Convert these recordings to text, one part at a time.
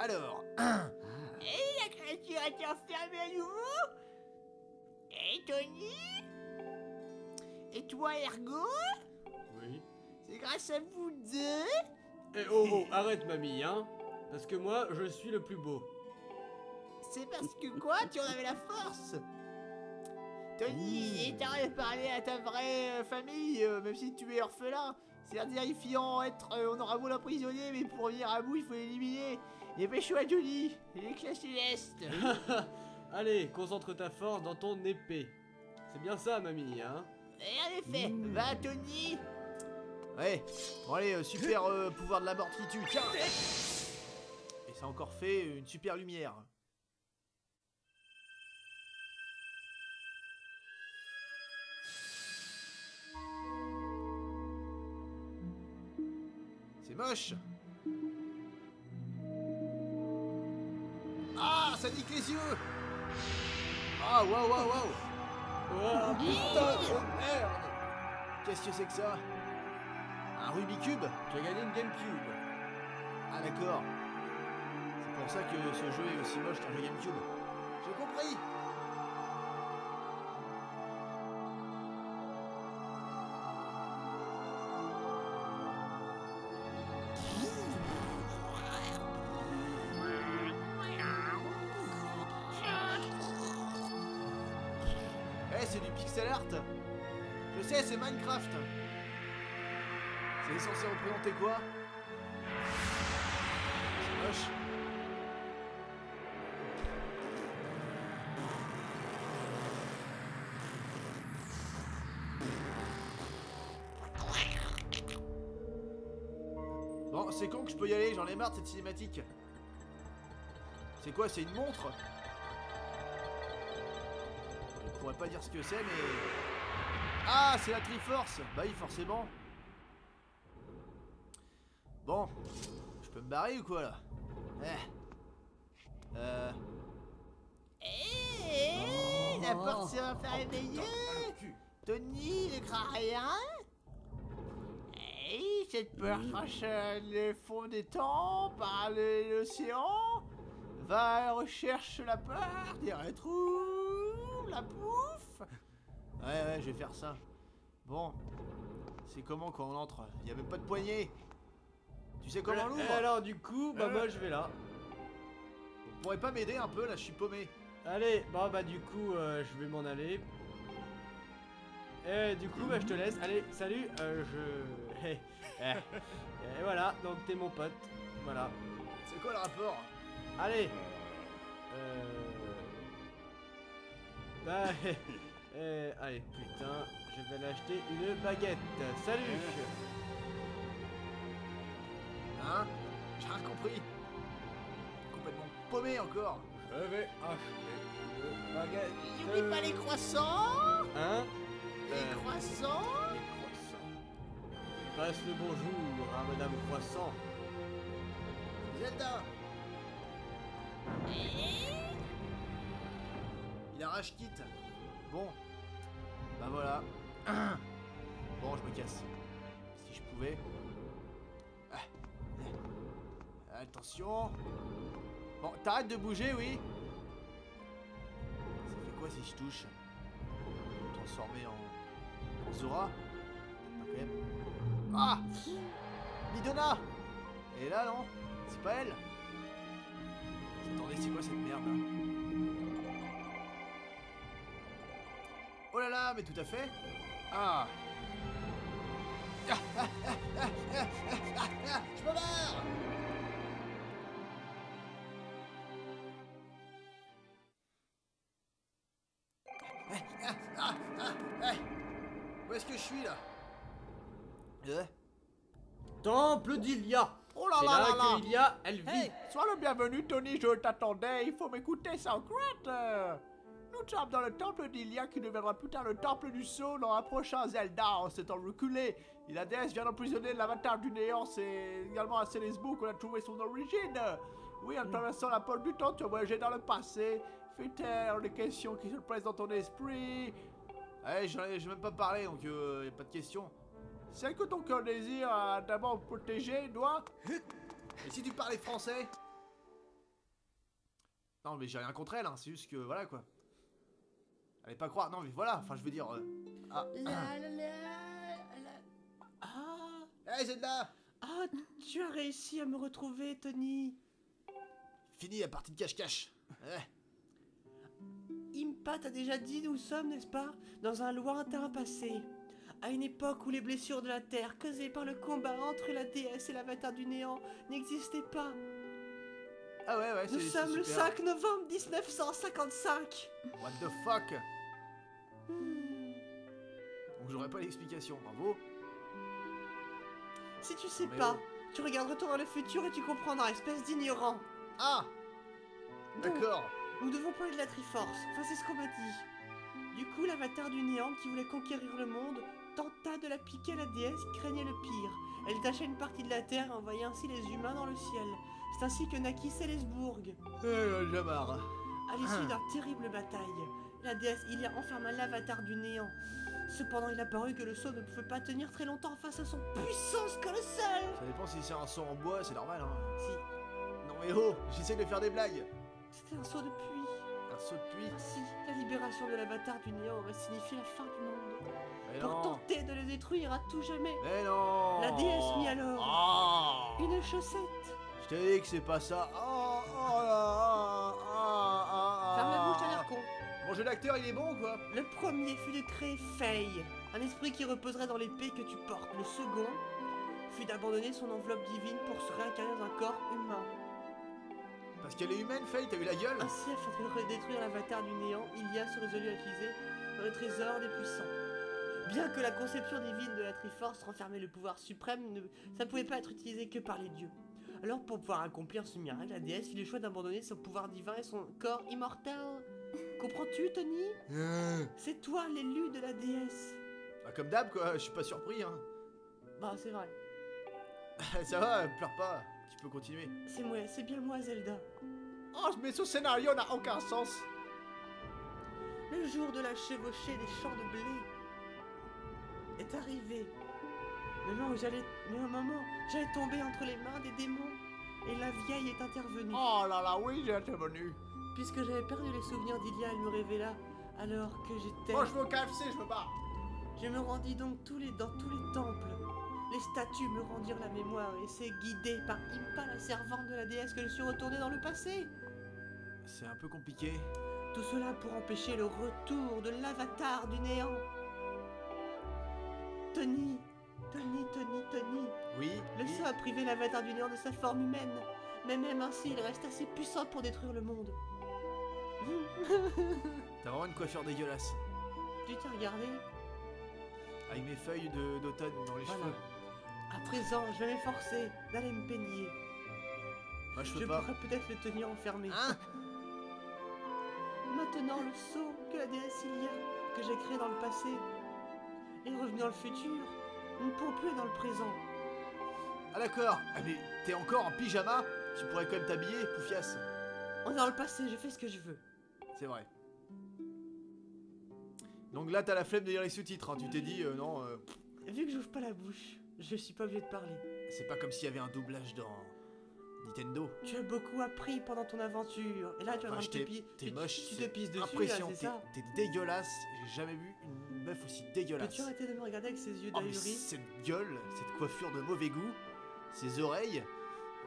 Alors. Et la créature a été enfermée à nouveau. Et Tony. Et toi, Ergo. Oui. C'est grâce à vous deux. Eh oh, arrête mamie, hein. Parce que moi, je suis le plus beau. C'est parce que quoi? Tu en avais la force. Tony, et t'arrêtes de parler à ta vraie famille, même si tu es orphelin. C'est terrifiant, on aura beau l'emprisonner, mais pour revenir à bout, il faut l'éliminer. Dépêche-toi, Tony, l'éclat céleste. Allez, concentre ta force dans ton épée. C'est bien ça, mamie, hein. Et en effet, va, Tony. Ouais. Bon allez, super pouvoir de la mortitude. Tiens. Et ça a encore fait une super lumière. C'est moche. Ah, ça nique les yeux. Ah, waouh, waouh, waouh. Oh putain de merde. Qu'est-ce que c'est que ça? Un Rubik's Cube? Tu as gagné une Gamecube. Ah d'accord. C'est pour ça que ce jeu est aussi moche qu'un jeu Gamecube. J'ai compris. Eh, c'est du pixel art. Je sais, c'est Minecraft. C'est censé représenter quoi? C'est moche. Bon, c'est con que je peux y aller, j'en ai marre de cette cinématique. C'est quoi, c'est une montre? Je pourrais pas dire ce que c'est, mais... Ah, c'est la Triforce. Bah oui, forcément. Bon, je peux me barrer ou quoi, là? La porte s'est enfin réveillée. Tony, ne crains rien. Et cette peur franchit le fond des temps, par l'océan, va recherche la peur, des retrouve la pouffe. Ouais, je vais faire ça. Bon, c'est comment quand on entre? Il y a même pas de poignée. Tu sais comment on l'ouvre? Alors du coup, bah moi je vais là. Vous pourrez pas m'aider un peu, là, je suis paumé. Allez, bon bah du coup, je vais m'en aller. Et du coup, bah je te laisse. Allez, salut, Et voilà, donc t'es mon pote. Voilà. C'est quoi le rapport? Allez. Bah, allez, putain, je vais aller acheter une baguette. Salut. Hein? J'ai rien compris. Complètement paumé encore. Je vais acheter une baguette. N'oublie pas les croissants. Hein? Les croissants. Les croissants. Passe le bonjour à Madame Croissant. Zelda. Et... Il arrache quitte. Bon. Bah voilà. Bon, je me casse. Si je pouvais. Attention. Bon, t'arrêtes de bouger, oui. Ça fait quoi si je touche? Me transformer en Zora? Pas quand même. Ah! Midona! Elle est là, non? C'est pas elle? Attendez, c'est quoi cette merde là? Oh là là, mais tout à fait. Ah. Je me barre. Où est-ce que je suis là? Temple d'Ilia. Oh là C'est là là là là. que Ilia, elle vit. Hey, sois le bienvenu, Tony, je t'attendais, il faut m'écouter sans crainte. Nous sommes dans le temple d'Ilia qui deviendra plus tard le temple du saut dans un prochain Zelda en s'étant reculé. Et la déesse vient d'emprisonner l'avatar du néant, c'est également à Célesbourg qu'on a trouvé son origine. Oui, en traversant la porte du temps, tu as voyagé dans le passé, fais taire les questions qui se pressent dans ton esprit. Ouais, j'ai même pas parlé, donc y a pas de question. Celle que ton cœur désire d'abord protéger doit... Et si tu parlais français? Non, mais j'ai rien contre elle, hein, c'est juste que voilà quoi. Allez pas croire, non mais voilà, enfin je veux dire... Ah, Ah, hey Zelda! ah, tu as réussi à me retrouver, Tony. Fini la partie de cache-cache. Impa t'a déjà dit où nous sommes, n'est-ce pas? Dans un lointain passé. À une époque où les blessures de la Terre, causées par le combat entre la déesse et l'avatar du néant, n'existaient pas. Ah ouais, Nous c'est sommes le super. 5 novembre 1955. What the fuck? Donc j'aurais pas l'explication, bravo. Si tu sais Mais pas, oh. tu regardes Retour vers le futur et tu comprendras, espèce d'ignorant. Ah! Donc, D'accord. nous devons parler de la Triforce, enfin c'est ce qu'on m'a dit. Du coup, l'avatar du néant qui voulait conquérir le monde tenta de la piquer à la déesse qui craignait le pire. Elle tâcha une partie de la Terre et envoya ainsi les humains dans le ciel. C'est ainsi que naquit Célesbourg. J'ai marre. À l'issue d'une terrible bataille, la déesse Ilia enferma l'avatar du néant. Cependant, il apparut que le sceau ne pouvait pas tenir très longtemps face à son puissance colossale. Ça dépend si c'est un saut en bois, c'est normal hein. Si, Non mais oh, j'essaie de faire des blagues. c'était un saut de pluie. Un saut de pluie. Ainsi, la libération de l'avatar du néant aurait signifié la fin du monde. Mais Pour non. tenter de le détruire à tout jamais, Mais non. la déesse mit alors Ah. une chaussette. Je t'ai dit que c'est pas ça. Oh là. Ferme la bouche, t'as l'air con. Mon jeu d'acteur, il est bon ou quoi? Le premier fut de créer Faye, un esprit qui reposerait dans l'épée que tu portes. Le second fut d'abandonner son enveloppe divine pour se réincarner dans un corps humain. Parce qu'elle est humaine, Faye, t'as eu la gueule? Ainsi, afin de détruire l'avatar du néant, Ilia se résolut à utiliser dans le trésor des puissants. Bien que la conception divine de la Triforce renfermait le pouvoir suprême, ça ne pouvait pas être utilisé que par les dieux. Alors, pour pouvoir accomplir ce miracle, la déesse fit le choix d'abandonner son pouvoir divin et son corps immortel. Comprends-tu, Tony? C'est toi l'élu de la déesse. Bah comme d'hab quoi, je suis pas surpris hein. Bah, c'est vrai. Ça va, pleure pas, tu peux continuer. C'est bien moi, Zelda. Oh mais ce scénario n'a aucun sens. Le jour de la chevauchée des champs de blé est arrivé. Le moment où j'allais tomber entre les mains des démons. Et la vieille est intervenue. Oh là là, oui, j'ai été venu. Puisque j'avais perdu les souvenirs d'Ilia, elle me révéla alors que j'étais... Moi je veux au KFC, je veux pas. Je me rendis donc dans tous les temples. Les statues me rendirent la mémoire et c'est guidé par Impa, la servante de la déesse, que je suis retourné dans le passé. C'est un peu compliqué. Tout cela pour empêcher le retour de l'avatar du néant. Tony. Oui. Le sceau a privé l'avatar du néant de sa forme humaine. Mais même ainsi, il reste assez puissant pour détruire le monde. T'as vraiment une coiffure dégueulasse. Tu t'es regardé? Avec mes feuilles d'automne dans les Voilà. cheveux. À présent, je vais m'efforcer d'aller me peigner. Moi je Je peux pas. pourrais peut-être le tenir enfermé. Hein? Maintenant, le sceau que la déesse Ilia, que j'ai créé dans le passé, est revenu dans le futur. Nous ne pouvons plus être dans le présent. Ah d'accord. Ah mais t'es encore en pyjama? Tu pourrais quand même t'habiller, poufiasse. On est dans le passé, je fais ce que je veux. C'est vrai. Donc là t'as la flemme de lire les sous-titres, hein. Tu t'es dit non, Vu que j'ouvre pas la bouche, je suis pas obligé de parler. c'est pas comme s'il y avait un doublage dans Nintendo. Tu as beaucoup appris pendant ton aventure. Et là, tu vas Enfin, te pisser. t'es moche, Tu te c'est pisses dessus, là, impressionnant, c'est ça. t'es dégueulasse. J'ai jamais vu une meuf aussi dégueulasse. Peux-tu arrêter de me regarder avec ses yeux Oh, mais d'ahuri? cette gueule, cette coiffure de mauvais goût, ces oreilles,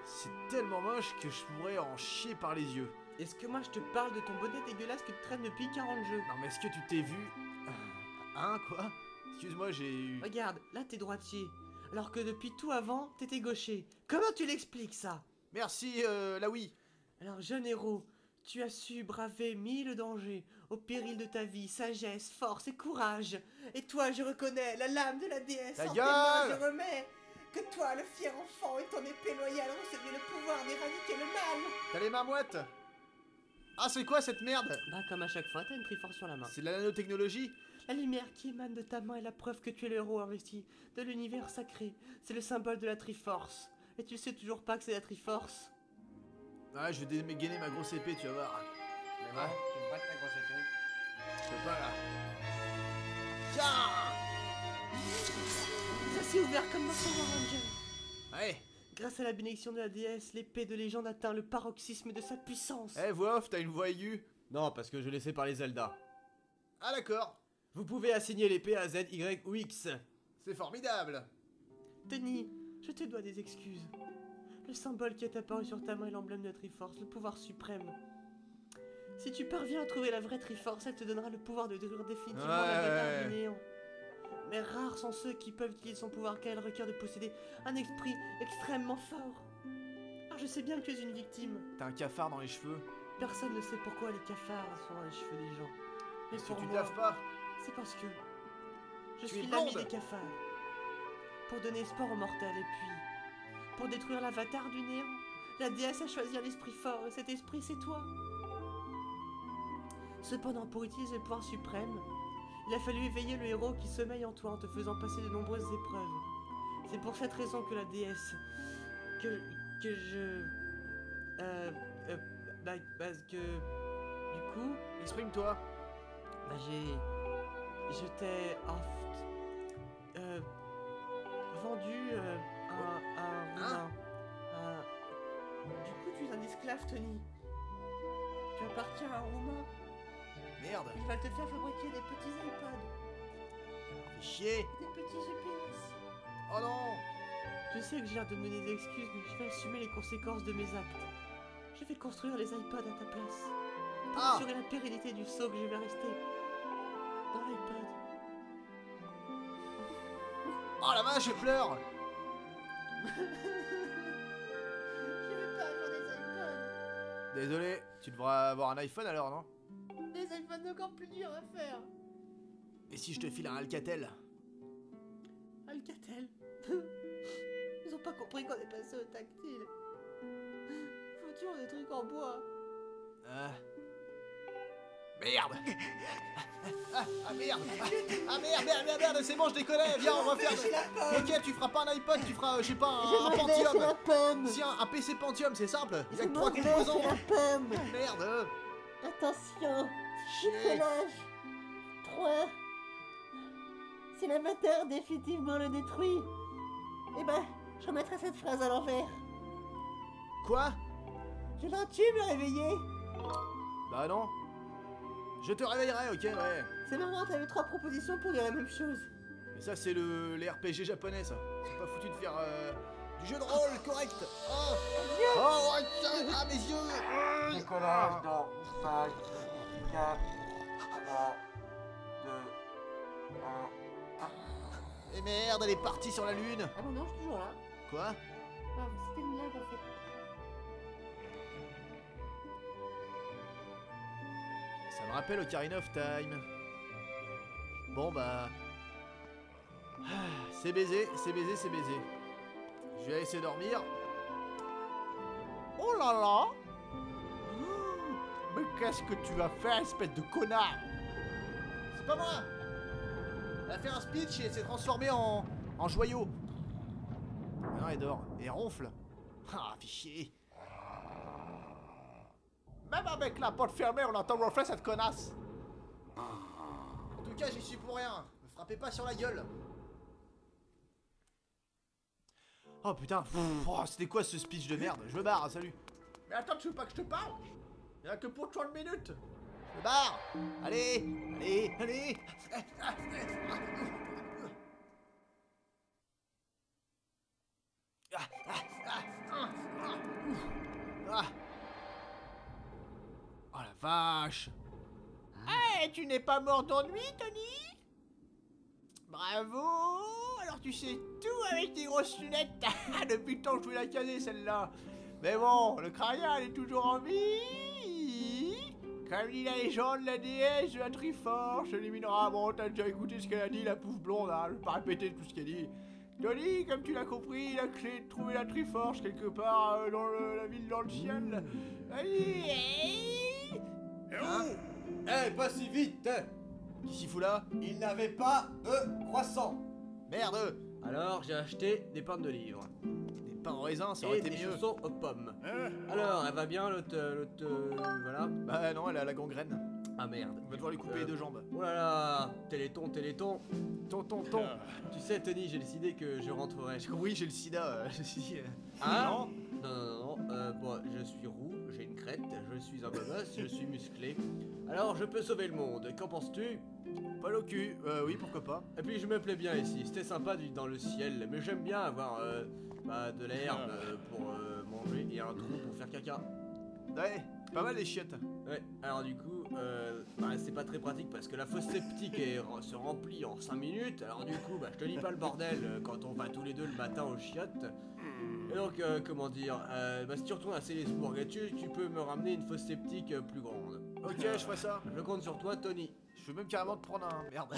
c'est tellement moche que je pourrais en chier par les yeux. Est-ce que moi je te parle de ton bonnet dégueulasse que tu traînes depuis 40 jeux? Non mais est-ce que tu t'es vu... Hein, quoi? Excuse-moi, j'ai eu... Regarde, là t'es droitier. Alors que depuis tout avant, t'étais gaucher. Comment tu l'expliques ça? Merci, la oui. Alors jeune héros, tu as su braver 1000 dangers, au péril de ta vie, sagesse, force et courage. Et toi, je reconnais la lame de la déesse. Ta En tes mains, gueule! je remets que toi, le fier enfant, et ton épée loyale receviez le pouvoir d'éradiquer le mal. T'as les mains moites? Ah, c'est quoi cette merde? Bah comme à chaque fois, t'as une triforce sur la main. C'est de la nanotechnologie? La lumière qui émane de ta main est la preuve que tu es le héros investi de l'univers sacré. C'est le symbole de la Triforce. Et tu sais toujours pas que c'est la Triforce? Ah, je vais dégainer ma grosse épée, tu vas voir. Mais Ah, bon, tu me battes ta grosse épée. je peux pas là. Tiens! Ça s'est ouvert comme dans Power Ranger. Allez, Grâce à la bénédiction de la déesse, l'épée de légende atteint le paroxysme de sa puissance. Eh, voix off, t'as une voix aiguë. Non, parce que je laissais parler Zelda. Ah d'accord, Vous pouvez assigner l'épée à Z, Y ou X. c'est formidable. Tony, je te dois des excuses. Le symbole qui est apparu sur ta main est l'emblème de la Triforce, le pouvoir suprême. Si tu parviens à trouver la vraie Triforce, elle te donnera le pouvoir de détruire définitivement l'avatar du néant. Mais rares sont ceux qui peuvent utiliser son pouvoir car elle requiert de posséder un esprit extrêmement fort. Alors je sais bien que tu es une victime. T'as un cafard dans les cheveux. Personne ne sait pourquoi les cafards sont dans les cheveux des gens. Mais Est-ce que pour tu te moi, laves pas? c'est parce que je Tu es suis l'ami blonde. des cafards. Pour donner espoir aux mortels et puis pour détruire l'avatar du néant, la déesse a choisi un esprit fort et cet esprit c'est toi. Cependant, pour utiliser le pouvoir suprême, il a fallu éveiller le héros qui sommeille en toi en te faisant passer de nombreuses épreuves. C'est pour cette raison que la déesse, que je, parce que, du coup, Exprime-toi. bah je t'ai vendu un roumain. Du coup, tu es un esclave, Tony. Tu appartiens à un roumain. Merde, Il va te faire fabriquer des petits iPads, fais chier. des petits GPS. Oh non. Je sais que j'ai l'air de me donner des excuses, mais je vais assumer les conséquences de mes actes. Je vais construire les iPads à ta place. Pour Ah. assurer la pérennité du saut que je vais rester dans l'iPad. Oh la vache, je pleure. Je veux pas avoir des iPads. Désolé, tu devrais avoir un iPhone alors, non? Des iPhones encore plus durs à faire. Et si je te file un Alcatel? Alcatel. Ils ont pas compris qu'on est passé au tactile. Faut toujours des trucs en bois. Merde. Ah merde. Ah merde, c'est bon, je déconnais. Viens, on va faire... Ok, tu feras pas un iPod, tu feras, je sais pas, un Pentium. pomme. Si, un PC Pentium, c'est simple. Il y a Je que 3 m'enlève composants. la pomme. Merde. Attention. Chier. 3. Si l'avatar définitivement le détruit, eh ben, je remettrai cette phrase à l'envers. Quoi? Je l'entends me réveiller. Bah non. Je te réveillerai, ok, ouais. C'est marrant, t'avais 3 propositions pour dire la même chose. Mais ça, c'est les RPG japonais, ça. C'est pas foutu de faire du jeu de rôle correct. Oh, oh ouais, tiens, ah, mes yeux. Décollage dans 5, 4, 3, 2, 1. Et merde, elle est partie sur la lune. Ah bon, non, je suis toujours là. Quoi? Ah, c'était une blague en fait. Ça me rappelle Ocarina of Time. Bon bah... C'est baisé, c'est baisé, c'est baisé. Je vais essayer de dormir. Oh là là. Mais qu'est-ce que tu vas faire, espèce de connard? C'est pas moi. Elle a fait un speech et elle s'est transformée en joyau. Non, elle dort. Et elle ronfle. Ah, fais chier. Même avec la porte fermée, on entend ronfler cette connasse. En tout cas, j'y suis pour rien. Me frappez pas sur la gueule. Oh putain, oh, c'était quoi ce speech de merde? Je me barre, salut. Mais attends, tu veux pas que je te parle? Il y a que pour 30 minutes. Je me barre. Allez, allez, allez. Ah. Oh la vache. Eh, tu n'es pas mort d'ennui, Tony? Bravo. Alors tu sais tout avec tes grosses lunettes. Depuis le temps que je voulais la caser, celle-là. Mais bon, le crânien est toujours en vie. Comme dit la légende, la déesse de la Triforce éliminera. Bon, t'as déjà écouté ce qu'elle a dit, la pouffe blonde, hein. Je vais pas répéter tout ce qu'elle dit. Tony, comme tu l'as compris, la clé de trouver la Triforce quelque part dans la ville dans le ciel. Allez. Hein? Eh, pas si vite. Qui s'y fout là? Il n'avait pas de croissant. Merde. Alors j'ai acheté des pommes de livre. Des pains en raisin, ça aurait Et été des mieux. chaussons aux pommes. Alors, elle va bien l'autre... voilà. Bah non, elle a la gangrène. Ah merde. On va devoir lui couper les deux jambes. Oh là là, Téléthon. Ton. Tu sais, Tony, j'ai décidé que je rentrerai. Oui, j'ai le sida. Je suis. Ah non. Bon, je suis roux, j'ai une crête, je suis un boss, je suis musclé. Alors, je peux sauver le monde. Qu'en penses-tu? Pas au cul. Oui, pourquoi pas. Et puis, je me plais bien ici. C'était sympa dans le ciel, mais j'aime bien avoir de l'herbe pour manger et un trou pour faire caca. Ouais, pas mal les chiottes. Ouais, alors du coup, c'est pas très pratique parce que la fosse septique se remplit en 5 minutes. Alors du coup, je te dis pas le bordel quand on va tous les deux le matin aux chiottes. Et donc, comment dire, si tu retournes à Célesbourg, tu peux me ramener une fosse septique plus grande. Ok, je ferai ça. Je compte sur toi, Tony. Je veux même carrément te prendre un. Merde.